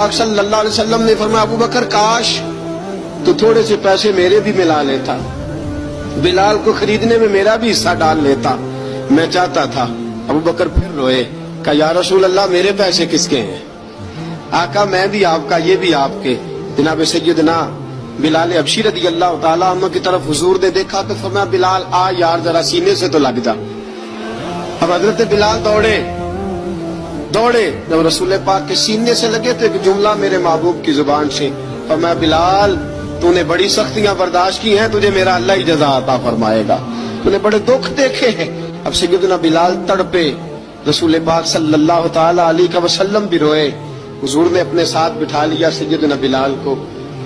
पाक सल्लल्लाहु अलैहि वसल्लम ने फरमाया, अबू बकर काश तो थोड़े से पैसे मेरे भी मिला लेता, बिलाल को खरीदने में मेरा भी हिस्सा डाल लेता, मैं चाहता था। अबू बकर फिर रोए, कहा या रसूल अल्लाह मेरे पैसे किसके हैं? आका मैं भी आपका, ये भी आपके। जनाब सैयदना बिलाल हबशी रज़ी अल्लाह ताला अन्हु की तरफ हुजूर ने देखा तो फरमाया, बिलाल आ यार जरा सीने से तो लग जा। अब हजरत बिलाल दौड़े, जब रसूल पाक के सीने से लगे तो एक जुमला मेरे महबूब की जुबान से, फरमाया बिलाल तूने बड़ी सख्तियां बर्दाश्त की हैं, तुझे मेरा अल्लाह ही जज़ा अता फरमाएगा, तूने बड़े दुख देखे हैं। अब सैयदना बिलाल तड़पे, रसूल पाक सल्लल्लाहु ताला अलैहि वसल्लम भी रोए। हुजूर ने अपने साथ बिठा लिया सैयदना बिलाल को,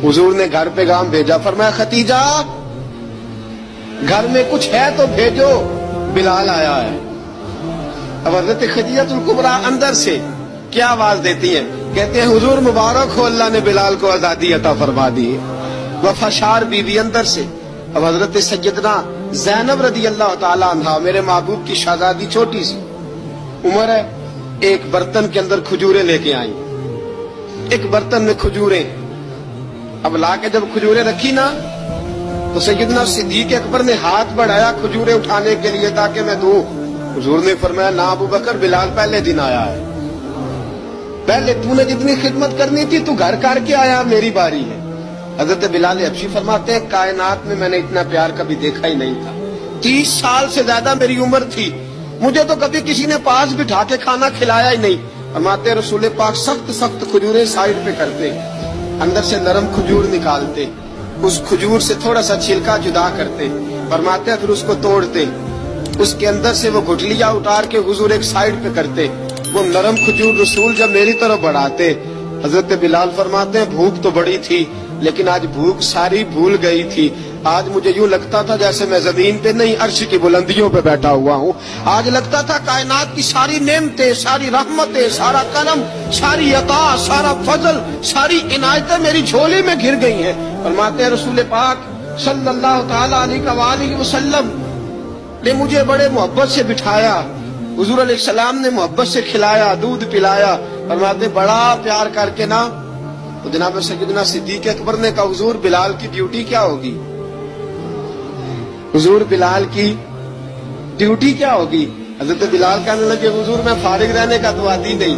हुजूर ने घर पैगाम भेजा, फरमाया खतीजा घर में कुछ है तो भेजो, बिलाल आया है। अब हज़रत खदीजतुल कुबरा अंदर से क्या आवाज देती हैं, कहते हैं हुजूर मुबारक हो, अल्लाह ने बिलाल को आजादी अता फरमा दी। वफाशार बीवी अंदर से। अब हजरत सैयदना ज़ैनब रज़ी अल्लाह ताला अन्हा, मेरे महबूब की शहजादी, छोटी सी उम्र है, एक बर्तन के अंदर खजूरें लेके आई, एक बर्तन में खजूरें। अब लाके जब खजूरें रखी ना तो सैयदना सिद्दीक अकबर ने हाथ बढ़ाया खजूरें उठाने के लिए ताकि मैं दूं। हुजूर ने फरमाया ना अबू बकर, बिलाल पहले दिन आया है, पहले तूने जितनी खिदमत करनी थी तू घर करके आया, मेरी बारी है। हजरत बिलाल हबशी फरमाते हैं कायनात में मैंने इतना प्यार कभी देखा ही नहीं था। 30 साल से ज्यादा मेरी उम्र थी, मुझे तो कभी किसी ने पास बिठा के खाना खिलाया ही नहीं। फरमाते रसूल पाक सख्त सख्त खजूरें साइड पे करते, अंदर से नरम खजूर निकालते, उस खजूर से थोड़ा सा छिलका जुदा करते, फरमाते फिर उसको तोड़ते, उसके अंदर से वो गुठलियां उतार के हुजूर एक साइड पे करते, वो नरम खजूर रसूल जब मेरी तरफ बढ़ाते। हजरत बिलाल फरमाते हैं भूख तो बड़ी थी लेकिन आज भूख सारी भूल गई थी। आज मुझे यूं लगता था जैसे मैं जमीन पे नहीं अर्श की बुलंदियों पे बैठा हुआ हूँ। आज लगता था कायनात की सारी नेमतें, सारी रहमतें, सारा करम, सारी अता, सारा फजल, सारी इनायतें मेरी झोली में घिर गई हैं। फरमाते हैं रसूल पाक सल्लल्लाहु ताला अलैहि वसल्लम ने मुझे बड़े मोहब्बत से बिठाया, हुजूर अलैहिस्सलाम ने मोहब्बत से खिलाया, दूध पिलाया। फरमाते बड़ा प्यार करके ना तो जनाब सैयदना सिद्दीक अकबर ने कहा हुजूर बिलाल की ड्यूटी क्या होगी? हुजूर बिलाल की ड्यूटी क्या होगी? हजरत बिलाल कहने लगे हुजूर मैं फारिग रहने का तो आदी नहीं,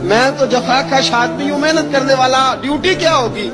मैं तो जफाकश आदमी हूं, मेहनत करने वाला, ड्यूटी क्या होगी?